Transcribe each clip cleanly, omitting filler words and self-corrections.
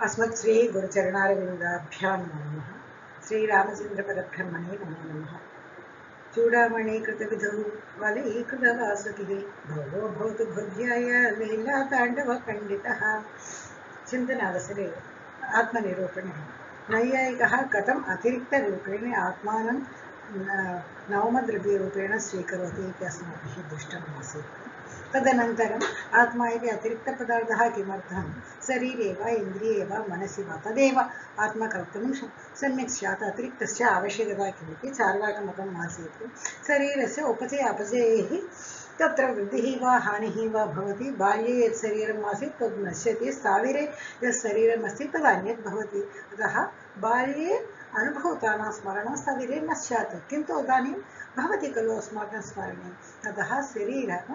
अस्मत् श्री गुरुचरणारविन्दाभ्यां नमः। श्रीरामचन्द्रपदब्रह्मणे नमो नमः। चूडामणिकृतविधौ वलयीकृतवासुकिः भवो भवतु भव्याय लीलाताण्डवपण्डितः। चिन्तनावसरे आत्मनिरूपणे नैयायिकः कथम् अतिरिक्तरूपेण आत्मानं नवमद्रव्यरूपेण स्वीकरोति इति अस्माभिः दृष्टमासीत्। तदनन्तरम् आत्मा इति अतिरिक्तपदार्थः किमर्थं शरीरे वा इन्द्रिये वा मनसि वा तदेव आत्मा कर्तुं सम्यक् स्यात् अतिरिक्तस्य आवश्यकता किमिति चार्वाकमतम् आसीत्। शरीरस्य उपचय अपचयैः तत्र वृद्धिः वा हानिः वा भवति। बाल्ये यत् शरीरम् आसीत् तद् नश्यति, स्थाविरे यत् शरीरम् अस्ति तद् अन्यत् भवति। अतः बाल्ये अनुभूतानां स्मरणं स्थविरे न स्यात्, किन्तु इदानीं भवति खलु अस्माकं स्मरणे। अतः शरीरः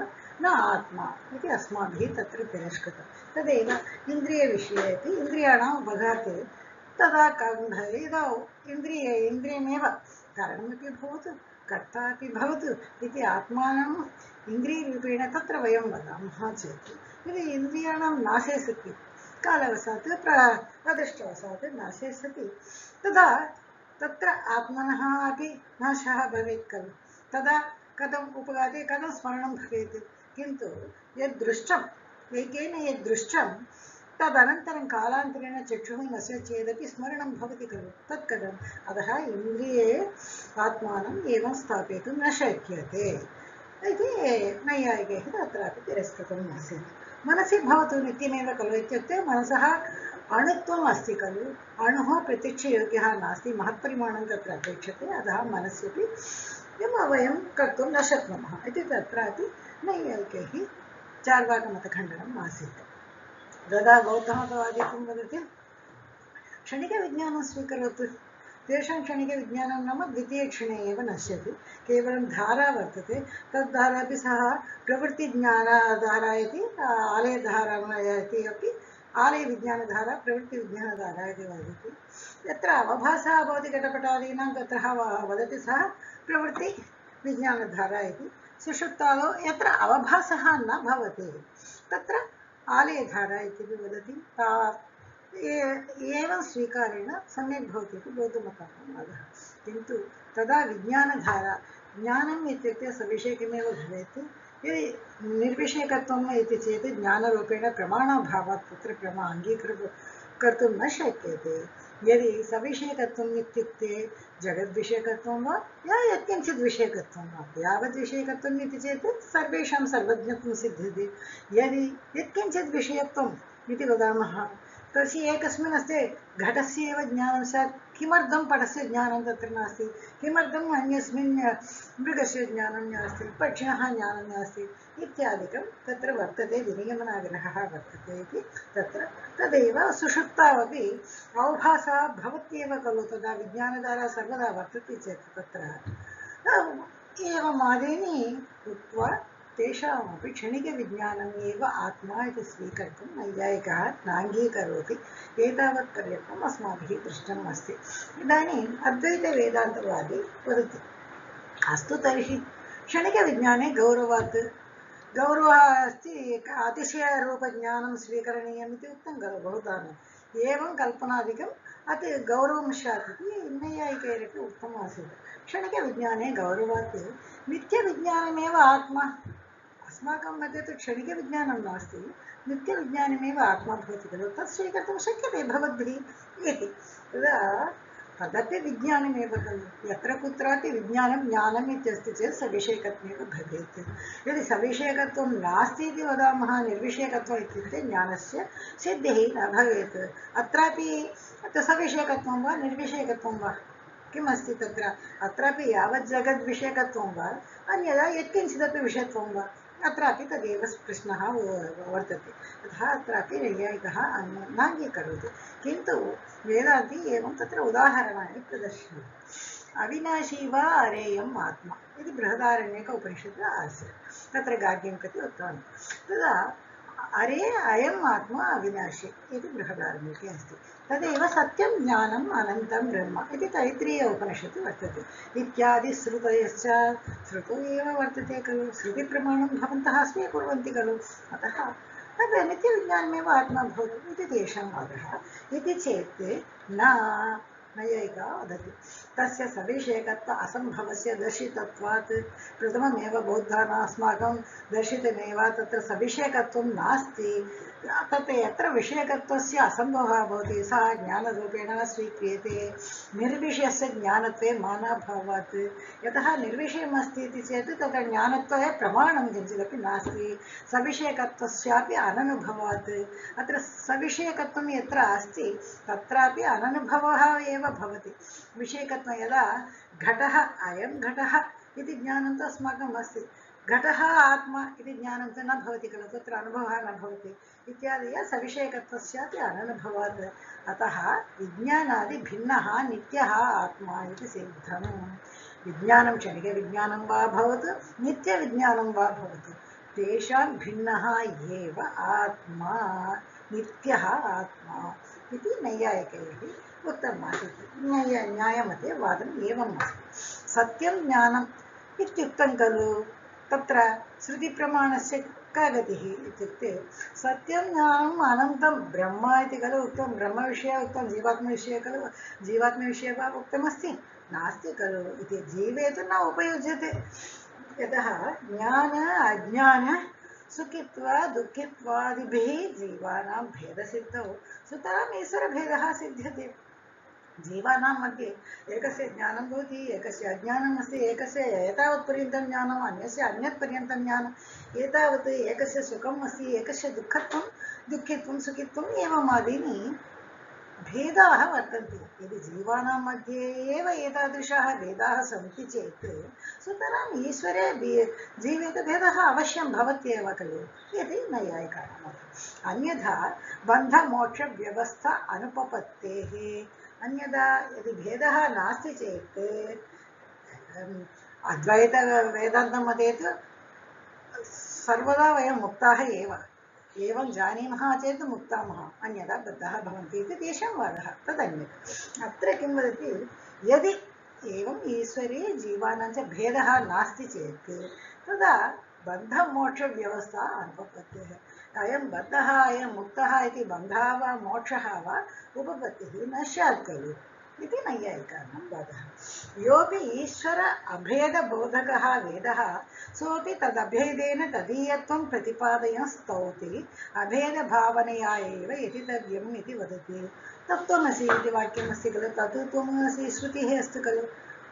न आत्मा इति अस्माभिः तत्र तिरस्कृतं। तदेव इन्द्रियविषये अपि इन्द्रियाणाम् उपघाते तदा यदा इन्द्रियमेव कारणमपि भवतु कर्ता अपि भवतु इति आत्मानम् इन्द्रियरूपेण तत्र वयं वदामः चेत् यदि इन्द्रियाणां नाशे सति कालवशात् अदृष्टवशात् नाशे सति तदा तत्र आत्मनः अपि नाशः भवेत् खलु। तदा कथम् उपघाते कथं स्मरणं भवेत्? किन्तु यद्दृष्टम् एकेन यद्दृष्टं तदनन्तरं कालान्तरेण चक्षुः नश्यति चेदपि स्मरणं भवति खलु। तत् कथम्? अतः इन्द्रिये आत्मानम् एवं स्थापयितुं न शक्यते इति नैयायिकैः तत्रापि तिरस्कृतम् आसीत्। मनसि भवतु नित्यमेव खलु इत्युक्ते मनसः अणुत्वम् अस्ति खलु। अणुः प्रत्यक्षयोग्यः नास्ति, महत्परिमाणं तत्र अपेक्षते। अतः मनस्यपि वयं कर्तुं न शक्नुमः इति तत्रापि नैयायिकैः चार्वाकमतखण्डनम् आसीत्। तदा गौतमवादी किं वदति? क्षणिकविज्ञानं स्वीकरोतु। तेषां क्षणिकविज्ञानं नाम द्वितीयक्षणे एव नश्यति। केवलं धारा वर्तते, तद्धारापि सः प्रवृत्तिज्ञानधारा इति आलयधारा इति अपि आलयविज्ञानधारा प्रवृत्तिविज्ञानधारा इति वदति। यत्र अवभासः भवति घटपटादीनां तत्र वदति सः प्रवृत्तिविज्ञानधारा इति। सुषुप्तादौ यत्र अवभासः न भवति तत्र आलयधारा इति वदति। एवं स्वीकारेण सम्यक् भवति इति गौतमतः वादः। किन्तु तदा विज्ञानधारा ज्ञानम् इत्युक्ते सविषयकमेव भवेत्। यदि निर्विषयकत्वम् इति चेत् ज्ञानरूपेण प्रमाणाभावात् तत्र कर्तुं न शक्यते। यदि सविषयकत्वम् इत्युक्ते जगद्विषयकत्वं वा या यत्किञ्चित् विषयकत्वं वा। यावद्विषयकत्वम् इति चेत् सर्वेषां सर्वज्ञत्वं सिद्ध्यति। यदि यत्किञ्चित् विषयत्वम् इति वदामः तस्य एकस्मिन् अस्ति घटस्य एव ज्ञानं स्यात्, किमर्थं पटस्य ज्ञानं तत्र नास्ति? किमर्थम् अन्यस्मिन् मृगस्य ज्ञानं नास्ति, पक्षिणः ज्ञानं नास्ति इत्यादिकं तत्र वर्तते, विनिगमनाग्रहः वर्तते इति तत्र। तदेव सुषुप्तावपि अवभासः भवत्येव खलु। तदा विज्ञानधारा सर्वदा वर्तते चेत् तत्र एवमादीनि उक्त्वा तेषामपि क्षणिकविज्ञानम् एव आत्मा इति स्वीकर्तुं नैयायिकः नाङ्गीकरोति। एतावत्पर्यन्तम् अस्माभिः दृष्टम् अस्ति। इदानीम् अद्वैतवेदान्तवादी वदति अस्तु तर्हि क्षणिकविज्ञाने गौरवात् गौरवः अस्ति, अतिशयरूपज्ञानं स्वीकरणीयम् इति उक्तं खलु बहुधा। एवं कल्पनादिकम् अति गौरवं स्यात् इति नैयायिकैरपि उक्तम् आसीत्। क्षणिकविज्ञाने गौरवात् नित्यविज्ञानमेव आत्मा। अस्माकं मध्ये तु क्षणिकविज्ञानं नास्ति, नित्यविज्ञानमेव आत्मा भवति खलु। तत् स्वीकर्तुं शक्यते भवद्भिः इति। तदा तदपि विज्ञानमेव खलु। यत्र कुत्रापि विज्ञानं ज्ञानम् इत्यस्ति चेत् सविषयकत्वमेव भवेत्। यदि सविषयकत्वं नास्ति इति वदामः, निर्विषयकत्वम् इत्युक्ते ज्ञानस्य सिद्धिः न भवेत्। अत्रापि सविषयकत्वं वा निर्विषयकत्वं वा किम् अस्ति तत्र? अत्रापि यावत् जगद्विषयकत्वं वा अन्यदा यत्किञ्चिदपि विषयत्वं वा अत्रापि तदेव प्रश्नः वर्तते। अतः अत्रापि नैयायिकः नाङ्गीकरोति। किन्तु वेदान्ती एवं तत्र उदाहरणानि प्रदर्शयति। अविनाशी वा अरेयम् आत्मा इति बृहदारण्यक उपनिषत् आसीत्। तत्र गार्ग्यं प्रति उक्तवान्। तदा अरे अयम् आत्मा अविनाशी इति बृहदारण्यके अस्ति। तदेव सत्यं ज्ञानम् अनन्तं ब्रह्म इति तैत्तिरीय उपनिषत् वर्तते। इत्यादि श्रुतयश्च श्रुतौ एव वर्तते खलु। श्रुतिप्रमाणं भवन्तः स्वीकुर्वन्ति खलु। अतः तद् नित्यविज्ञानमेव आत्मा भवति इति तेषां वादः इति चेत् न नैयायिका वदति तस्य सविषयकत्व असम्भवस्य दर्शितत्वात् प्रथममेव बौद्धानाम् अस्माकं दर्शितमेव तत्र सविषयकत्वं नास्ति तत् यत्र विषयकत्वस्य असम्भवः भवति सः ज्ञानरूपेण न स्वीक्रियते निर्विषयस्य ज्ञानत्वे मानाभावात् यतः निर्विषयमस्ति इति चेत् तत्र ज्ञानत्वे प्रमाणं किञ्चिदपि नास्ति सविषयकत्वस्यापि अननुभवात् अत्र सविषयकत्वं यत्र अस्ति तत्रापि अननुभवः एव भवति विषयकत्वं यदा घटः अयं घटः इति ज्ञानं तु अस्माकम् अस्ति घटः आत्मा इति ज्ञानं तु न भवति खलु तत्र अनुभवः न भवति इत्यादयः सविषयकत्वस्यापि अननुभवात् अतः विज्ञानादिभिन्नः नित्यः आत्मा इति सिद्धम् विज्ञानं क्षणिकविज्ञानं वा भवतु नित्यविज्ञानं वा भवतु तेषां भिन्नः एव आत्मा नित्यः आत्मा इति नैयायिकैः उक्तमासीत् न्यायमते वादम् एवम् अस्ति सत्यं ज्ञानम् इत्युक्तं खलु तत्र श्रुतिप्रमाणस्य का गतिः इत्युक्ते सत्यं ज्ञानम् अनन्तं ब्रह्म इति खलु उक्तं ब्रह्मविषये उक्तं जीवात्मविषये खलु जीवात्मविषये वा उक्तमस्ति नास्ति खलु इति जीवे तु न उपयुज्यते यतः ज्ञान अज्ञान सुखित्वा दुःखित्वादिभिः जीवानां भेदसिद्धौ सुतराम् ईश्वरभेदः सिद्ध्यते जीवानां मध्ये एकस्य ज्ञानं भवति एकस्य अज्ञानम् अस्ति एकस्य एतावत्पर्यन्तं ज्ञानम् अन्यस्य अन्यत्पर्यन्तं ज्ञानम् एतावत् एकस्य सुखम् अस्ति एकस्य दुःखित्वं सुखित्वम् एवमादीनि भेदाः वर्तन्ते यदि जीवानां मध्ये एव एतादृशाः भेदाः सन्ति चेत् सुतराम् ईश्वरे जीवे भेदः अवश्यं भवत्येव खलु इति नैयायिकानां मतम् अन्यथा बन्धमोक्षव्यवस्था अनुपपत्तेः अन्यथा यदि भेदः नास्ति चेत् अद्वैत वेदान्तमते तु सर्वदा वयं मुक्ताः एवं जानीमः चेत् मुक्तामः अन्यथा बद्धाः भवन्ति इति तेषां वादः तदन्यत् अत्र किं वदति यदि एवम् ईश्वरे जीवानां च भेदः नास्ति चेत् तदा बन्धमोक्षव्यवस्था अनुपपत्तिः अयं बद्धः अयं मुक्तः इति बन्धः वा मोक्षः वा उपपत्तिः न स्यात् खलु इति नैयायिकानां वादः योऽपि ईश्वर अभेदबोधकः वेदः सोऽपि तदभेदेन तदीयत्वं प्रतिपादयन् स्तौति अभेदभावनया एव यतितव्यम् इति वदति तत्त्वमसि इति वाक्यमस्ति खलु तत् त्वमसि श्रुतिः अस्ति खलु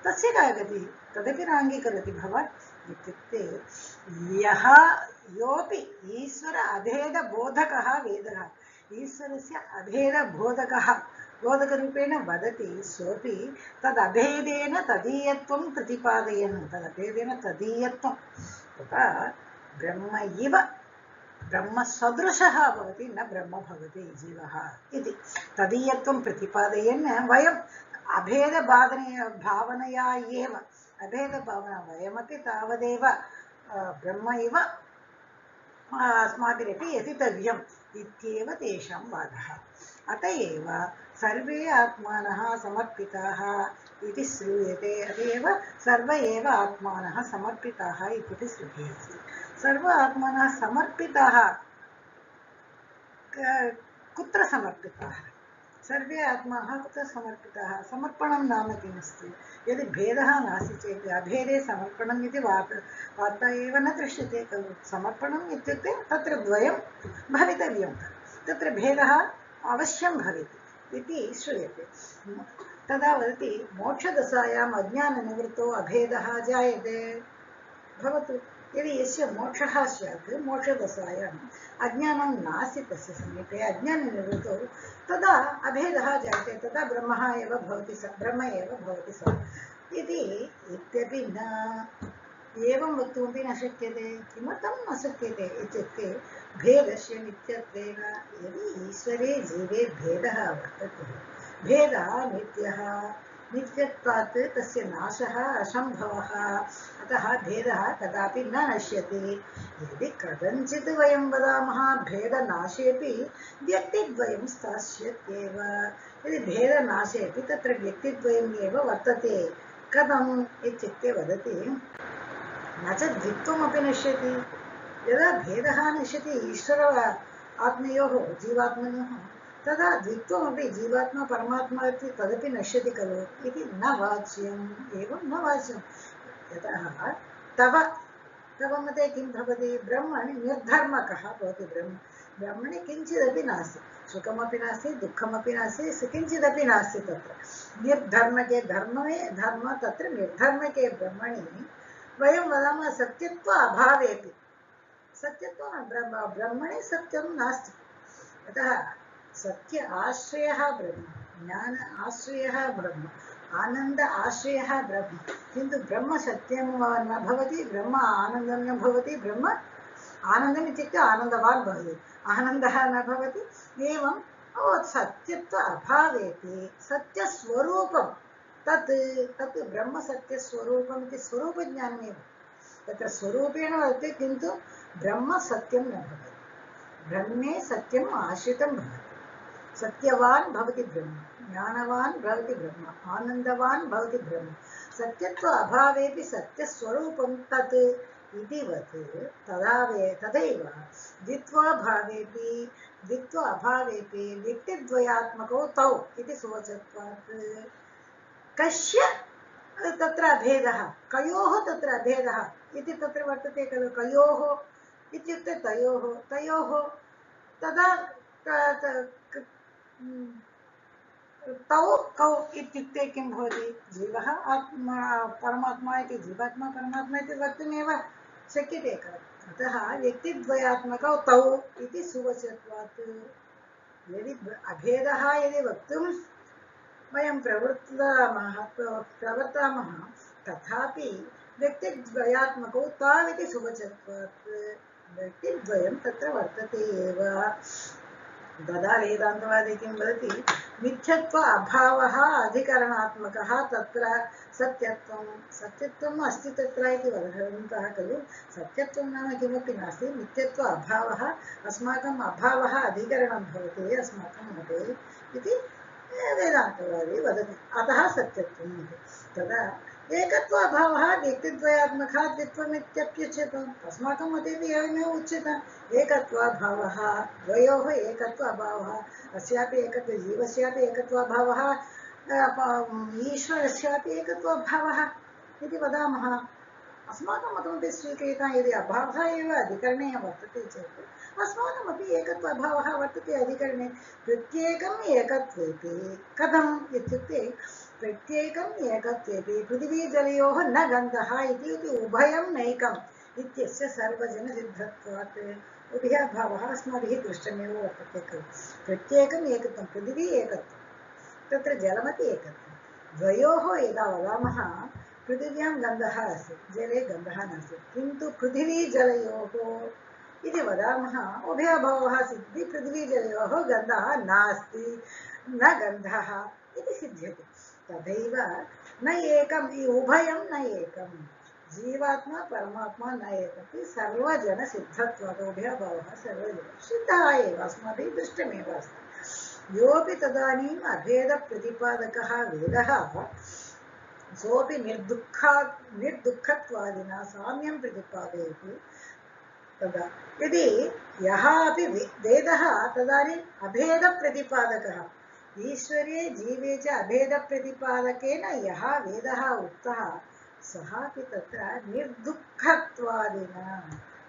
तस्य का गतिः तदपि न अङ्गीकरोति भवान् इत्युक्ते यः योऽपि ईश्वर अभेदबोधकः वेदः ईश्वरस्य अभेदबोधकः बोधकरूपेण वदति सोऽपि तदभेदेन तदीयत्वं प्रतिपादयन् तदभेदेन तदीयत्वं तथा ब्रह्म इव ब्रह्मसदृशः भवति न ब्रह्म भवति जीवः इति तदीयत्वं प्रतिपादयन् वयम् भावनया एव अभेदभावना वयमपि तावदेव ब्रह्म इव अस्माभिरपि यतितव्यम् इत्येव तेषां वादः अत एव सर्वे आत्मानः समर्पिताः इति श्रूयते अत एव सर्व एव आत्मानः समर्पिताः इति श्रुतिः अस्ति सर्व आत्मानः समर्पिताः कुत्र समर्पिताः सर्वे आत्मानः कुत्र समर्पिताः समर्पणं नाम किमस्ति यदि भेदः नास्ति चेत् अभेदे समर्पणम् इति वार्ता एव न दृश्यते खलु समर्पणम् इत्युक्ते तत्र द्वयं भवितव्यं तत्र भेदः अवश्यं भवेत् इति श्रूयते तदा वदति मोक्षदशायाम् अज्ञाननिवृत्तो अभेदः जायते भवतु यदि यस्य मोक्षः स्यात् मोक्षदशायाम् अज्ञानं नास्ति तस्य समीपे अज्ञाननिवृत्तो तदा अभेदः जायते तदा ब्रह्म एव भवति सः इति इत्यपि न एवं वक्तुमपि न शक्यते किमर्थं न शक्यते इत्युक्ते भेदस्य नित्यत्वेन यदि ईश्वरे जीवे भेदः वर्तते भेदः नित्यः नित्यत्वात् तस्य नाशः असम्भवः अतः भेदः कदापि न नश्यते यदि कथञ्चित् वयं वदामः भेदनाशेपि व्यक्तिद्वयं स्थास्यत्येव यदि भेदनाशेपि तत्र व्यक्तिद्वयम् एव वर्तते कथम् इत्युक्ते वदति न च द्वित्वमपि नश्यति यदा भेदः नश्यति आत्मयोः जीवात्मनोः तदा द्वित्वमपि जीवात्मा परमात्मा इति तदपि नश्यति खलु इति न वाच्यम् एवं न वाच्यं यतः तव तव मते किं भवति ब्रह्मणि निर्धर्मकः भवति ब्रह्मणि किञ्चिदपि नास्ति सुखमपि नास्ति दुःखमपि नास्ति किञ्चिदपि नास्ति तत्र निर्धर्मके धर्म तत्र निर्धर्मके ब्रह्मणि वयं वदामः सत्यत्व अभावेपि सत्यत्वं ब्रह्मणि सत्यं नास्ति अतः सत्य आश्रयः ब्रह्म ज्ञान आश्रयः ब्रह्म आनंद आश्रयः ब्रह्म किन्तु ब्रह्म सत्यं न भवति ब्रह्म आनन्दं न भवति ब्रह्म आनन्दम् इत्युक्ते आनन्दवान् भवति आनन्दः न भवति एवं सत्यत्व अभावेपि सत्यस्वरूपं तत् तत् ब्रह्मसत्यस्वरूपम् इति स्वरूपज्ञानमेव तत्र स्वरूपेण वर्तते किन्तु ब्रह्म सत्यं न भवति ब्रह्मे सत्यम् आश्रितं भवति सत्यवान् भवति ब्रह्म ज्ञानवान् भवति ब्रह्म आनन्दवान् भवति ब्रह्म सत्यत्व अभावेपि सत्यस्वरूपं तत् इतिवत् तदैव द्वित्व अभावेपि व्यक्तिद्वयात्मकौ तौ इति सुवचत्वात् कस्य तत्र अभेदः कयोः तत्र अभेदः इति तत्र वर्तते खलु कयोः इत्युक्ते तयोः तदा तौ कौ इत्युक्ते किं भवति जीवः आत्मा परमात्मा इति जीवात्मा परमात्मा इति वक्तुमेव शक्यते खलु अतः व्यक्तिद्वयात्मकौ तौ इति सुवचत्वात् यदि अभेदः यदि वक्तुं वयं प्रवर्तामः तथापि व्यक्तिद्वयात्मकौ ताविति सुवचत्वात् व्यक्तिद्वयं तत्र वर्तते एव तदा वेदान्तवादी किं वदति मिथ्यत्व अभावः अधिकरणात्मकः तत्र सत्यत्वम् अस्ति तत्र इति वदन्तः खलु सत्यत्वं नाम किमपि नास्ति मिथ्यत्व अभावः अस्माकम् अभावः अधिकरणं भवति अस्माकं मते इति वेदान्तवादी वदति अतः सत्यत्वम् इति तदा एकत्व अभावः व्यक्तिद्वयात्मकः द्वित्वमित्यप्युच्यते अस्माकं मतेपि एवमेव उच्यते एकत्वाभावः द्वयोः एकत्व अभावः अस्यापि एकत्व जीवस्यापि एकत्व अभावः ईश्वरस्यापि एकत्व अभावः इति वदामः अस्माकं मतमपि स्वीक्रियतां यदि अभावः एव अधिकरणे वर्तते चेत् अस्माकमपि एकत्व अभावः वर्तते अधिकरणे प्रत्येकम् एकत्वेपि कथम् इत्युक्ते प्रत्येकम् एकत्वेपि पृथिवीजलयोः न गन्धः इति उभयं नैकम् इत्यस्य सर्वजनसिद्धत्वात् उभयभावः अस्माभिः दृष्टमेव वर्तते खलु प्रत्येकम् एकत्वं पृथिवी एकत्वं तत्र जलमपि एकत्वं द्वयोः यदा वदामः पृथिव्यां गन्धः अस्ति जले गन्धः नास्ति किन्तु पृथिवीजलयोः इति वदामः उभयभावः सिद्धि पृथिवीजलयोः गन्धः नास्ति न गन्धः इति सिद्ध्यति तथैव न एकम् उभयं न एकं जीवात्मा परमात्मा न एकं सर्वजनसिद्धत्वात् उभयभावः सर्वजनसिद्धः एव अस्माभिः दृष्टमेव अस्ति योऽपि तदानीम् अभेदप्रतिपादकः वेदः सोऽपि निर्दुःखत्वादिना साम्यं प्रतिपादयति तदा यदि यः अपि वेदः तदानीम् अभेदप्रतिपादकः ईश्वरे जीवे च अभेदप्रतिपादकेन यः वेदः उक्तः सः अपि तत्र निर्दुःखत्वादिना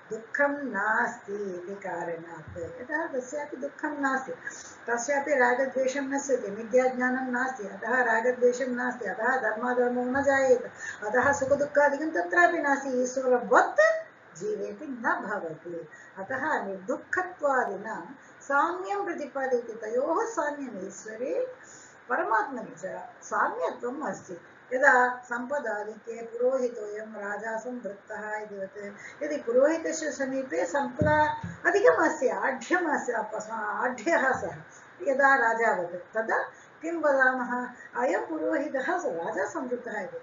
दुःखं नास्ति इति कारणात् यतः तस्यापि दुःखं नास्ति तस्यापि रागद्वेषं नश्यति मिथ्याज्ञानं नास्ति अतः रागद्वेषं नास्ति अतः धर्माधर्मो न जायेत अतः सुखदुःखादिकं तत्रापि नास्ति ईश्वरवत् जीवेपि न भवति अतः निर्दुःखत्वादिना साम्यं प्रतिपादयति तयोः साम्यम् ईश्वरे परमात्मनि च साम्यत्वम् अस्ति यदा सम्पदादित्ये पुरोहितोऽयं राजा संवृत्तः इतिवत् यदि पुरोहितस्य समीपे सम्पदा अधिकमस्ति आढ्यः सः यदा राजावत् तदा किं वदामः अयं पुरोहितः राजा संवृत्तः इति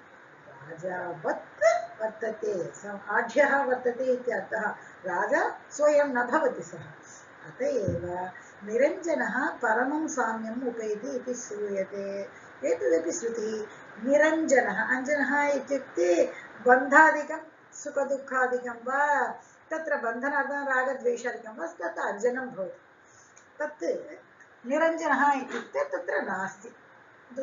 राजावत् वर्तते आढ्यः वर्तते इत्यर्थः राजा स्वयं न भवति सः अत एव निरञ्जनः परमं साम्यम् उपैति इति श्रूयते एतदपि श्रुतिः निरञ्जनः अञ्जनः इत्युक्ते बन्धादिकं सुखदुःखादिकं वा तत्र बन्धनार्थं रागद्वेषादिकं वा तत् अञ्जनं भवति तत् निरञ्जनः इत्युक्ते तत्र नास्ति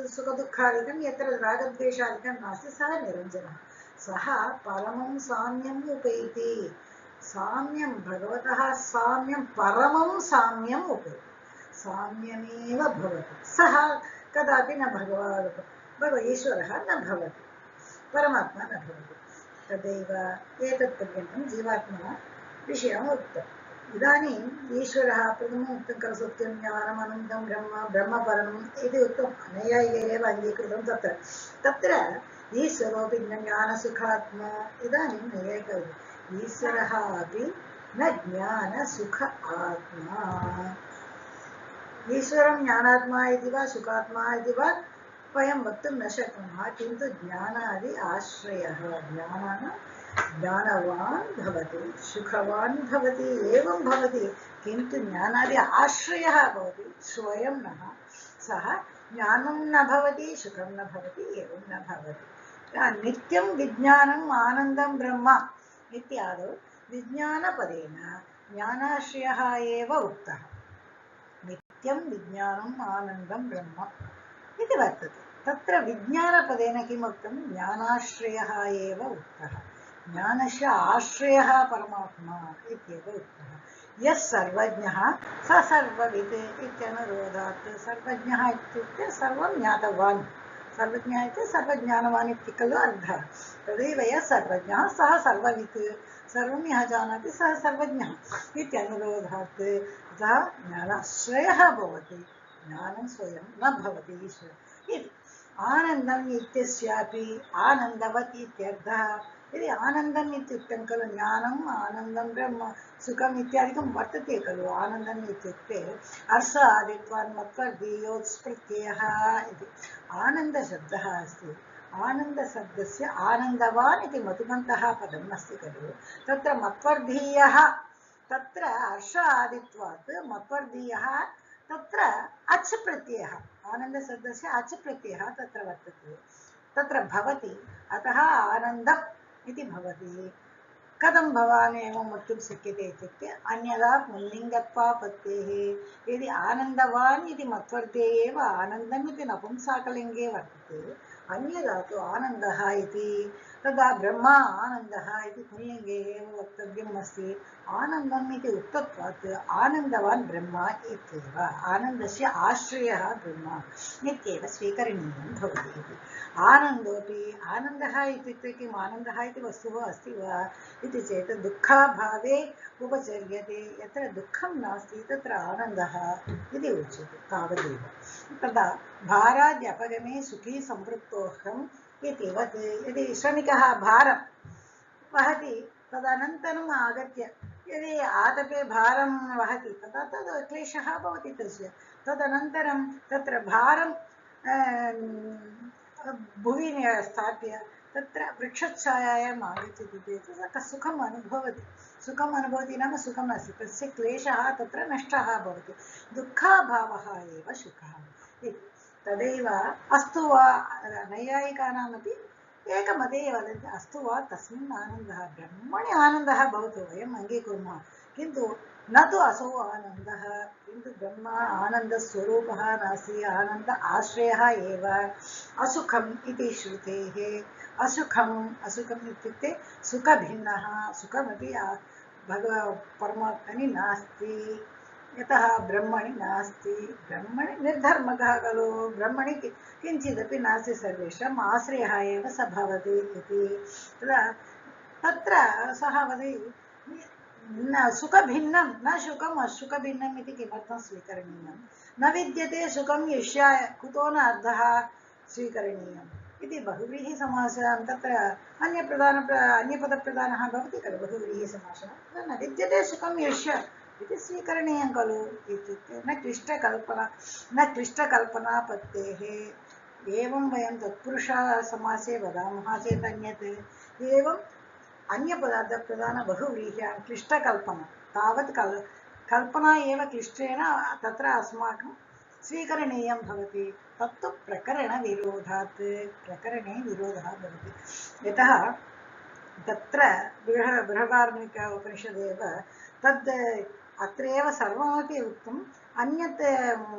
सुखदुःखादिकं यत्र रागद्वेषादिकं नास्ति सः निरञ्जनः सः परमं साम्यम् उपैति साम्यं भगवतः साम्यं परमं साम्यम् उपैति साम्यमेव भवति सः कदापि न भगवान् ईश्वरः न भवति परमात्मा न भवति तदेव एतत् पर्यन्तं जीवात्मना विषयम् उक्तम् इदानीम् ईश्वरः प्रथमम् उक्तं खलु सत्यं ज्ञानम् अनन्तं ब्रह्म ब्रह्मपरम् इति उक्तम् अनया एव अङ्गीकृतं तत्र तत्र ईश्वरोऽपि ज्ञानसुखात्मा इदानीं नैयायिकः ईश्वरः अपि न ज्ञानसुख आत्मा ईश्वरं ज्ञानात्मा इति वा सुखात्मा इति वा वयं वक्तुं न शक्नुमः किन्तु ज्ञानादि आश्रयः ज्ञानवान् भवति सुखवान् भवति एवं भवति किन्तु ज्ञानादि आश्रयः भवति स्वयं नः सः ज्ञानं न भवति सुखं न भवति एवं न भवति नित्यं विज्ञानम् आनन्दं ब्रह्म इत्यादौ विज्ञानपदेन ज्ञानाश्रयः एव उक्तः नित्यं विज्ञानम् आनन्दं ब्रह्म इति वर्तते तत्र विज्ञानपदेन किमुक्तं ज्ञानाश्रयः एव उक्तः ज्ञानस्य आश्रयः परमात्मा इत्येव उक्तः यः सर्वज्ञः स सर्ववित् इत्यनुरोधात् सर्वज्ञः इत्युक्ते सर्वं ज्ञातवान् सर्वज्ञः इति सर्वज्ञानवान् इति खलु अर्थः तदेव यः सर्वज्ञः सः सर्ववित् सर्वं यः जानाति सः सर्वज्ञः इत्यनुरोधात् अतः ज्ञानाश्रयः भवति ज्ञानं स्वयं न भवति ईश्वर इति आनन्दम् इत्यस्यापि आनन्दवत् इत्यर्थः यदि आनन्दम् इत्युक्तं खलु ज्ञानम् आनन्दं ब्रह्म सुखम् इत्यादिकं वर्तते खलु आनन्दम् इत्युक्ते अर्ष आदित्वान् मत्वर्धीयोत्स्प्रत्ययः इति आनन्दशब्दः अस्ति आनन्दशब्दस्य आनन्दवान् इति मधुमन्तः पदम् अस्ति खलु तत्र मत्वर्धीयः तत्र अर्ष आदित्वात् मत्वर्धीयः तत्र अच् प्रत्ययः आनन्दशब्दस्य अच् प्रत्ययः तत्र वर्तते तत्र भवति अतः आनन्दम् इति भवति कथं भवान् एवं वक्तुं शक्यते इत्युक्ते अन्यदा पुल्लिङ्गत्वापत्तेः यदि आनन्दवान् इति मत्वर्धे एव आनन्दम् इति नपुंसकलिङ्गे वर्तते अन्यदा तु आनन्दः इति तदा ब्रह्मा आनन्दः इति पुल्लिङ्गे एव वक्तव्यम् अस्ति आनन्दम् इति उक्तत्वात् आनन्दवान् ब्रह्मा इत्येव आनन्दस्य आश्रयः ब्रह्मा इत्येव स्वीकरणीयं भवति इति आनन्दोऽपि आनन्दः इत्युक्ते किम् आनन्दः इति वस्तुः अस्ति वा इति चेत् दुःखाभावे उपचर्यते यत्र दुःखं नास्ति तत्र आनन्दः इति उच्यते तावदेव तदा भाराद्यपगमे सुखी सम्पृक्तोऽहम् इतिवत् यदि श्रमिकः भारं वहति तदनन्तरम् आगत्य यदि आतपे भारं वहति तदा तद् क्लेशः भवति तस्य तदनन्तरं तत्र भारं भुवि स्थाप्य तत्र वृक्षच्छायायाम् आगच्छति चेत् सुखम् अनुभवति नाम सुखम् अस्ति तस्य क्लेशः तत्र नष्टः भवति दुःखाभावः एव सुखः इति तदेव अस्तु वा नैयायिकानामपि एकमते वदन्ति अस्तु वा तस्मिन् आनन्दः ब्रह्मणि आनन्दः भवतु वयम् अङ्गीकुर्मः किन्तु न तु असौ आनन्दः किन्तु ब्रह्म आनन्दस्वरूपः नास्ति आनन्द आश्रयः एव असुखम् इति श्रुतेः असुखम् इत्युक्ते सुखभिन्नः सुखमपि परमात्मनि नास्ति यतः ब्रह्मणि नास्ति ब्रह्मणि निर्धर्मकः खलु ब्रह्मणि किञ्चिदपि नास्ति सर्वेषाम् आश्रयः एव स भवति इति तदा तत्र सः वदति न सुखभिन्नं न सुखम् असुखभिन्नम् इति किमर्थं स्वीकरणीयं न विद्यते सुखं यस्य कुतो न अर्थः स्वीकरणीयम् इति बहुव्रीहिसमासः तत्र अन्यपदप्रधानः भवति खलु बहुव्रीहिसमासः न विद्यते सुखं यस्य इति स्वीकरणीयं खलु इत्युक्ते न क्लिष्टकल्पनापत्तेः एवं वयं तत्पुरुषसमासे वदामः चेत् अन्यत् एवम् अन्यपदार्थप्रधान बहुव्रीह्यां क्लिष्टकल्पना तावत् कल्पना एव क्लिष्टेन तत्र अस्माकं स्वीकरणीयं भवति तत्तु प्रकरणे विरोधः भवति यतः तत्र बृहदारण्यक उपनिषदेव तद् अत्रैव सर्वमपि उक्तम् अन्यत्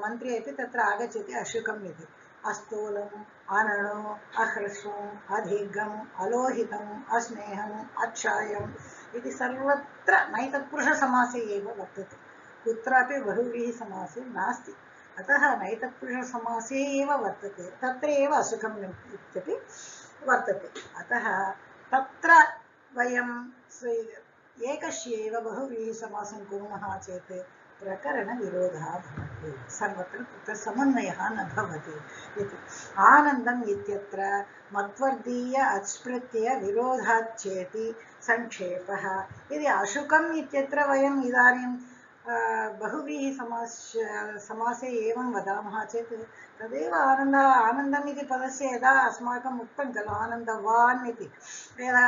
मन्त्रे अपि तत्र आगच्छति अशुकम् इति अस्थूलम् अनणु अहृष्वम् अधिगम् अलोहितम् अस्नेहम् अक्षायम् इति सर्वत्र नैतत्पुरुषसमासे एव वर्तते कुत्रापि बहुव्रीहिसमासे नास्ति अतः नैतत्पुरुषसमासे एव वर्तते तत्र एव अशुकम् इत्यपि वर्तते अतः तत्र वयं एकस्यैव बहुव्रीहिसमासं कुर्मः चेत् प्रकरणविरोधः भवति सर्वत्र तत्र समन्वयः न भवति इति आनन्दम् इत्यत्र मत्वर्धीय अत्स्मृत्य विरोधात् चेति संक्षेपः यदि अशुकम् इत्यत्र वयम् इदानीं बहुव्रीहिसमासे एवं वदामः चेत् तदेव आनन्दम् इति पदस्य यदा अस्माकम् उक्तं खलु आनन्दवान् इति यदा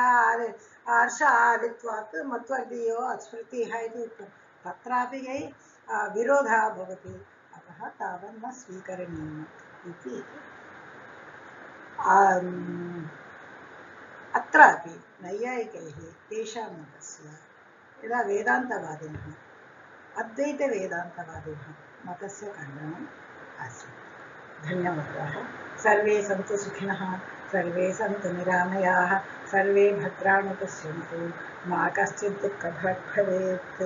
हर्ष आदित्वात् मत्वर्धीयो अत्स्मृतिः इति उक्तं तत्रापि विरोधः भवति अतः तावत् न स्वीकरणीयम् इति अत्रापि नैयायिकैः तेषां मतस्य यदा वेदान्तवादिनः अद्वैतवेदान्तवादिनः मतस्य खण्डनम् आसीत् धन्यवादाः सर्वे सन्तु सुखिनः सर्वे सन्तु निरामयाः सर्वे भद्राणि पश्यन्तु मा कश्चित् दुःखभाग् भवेत्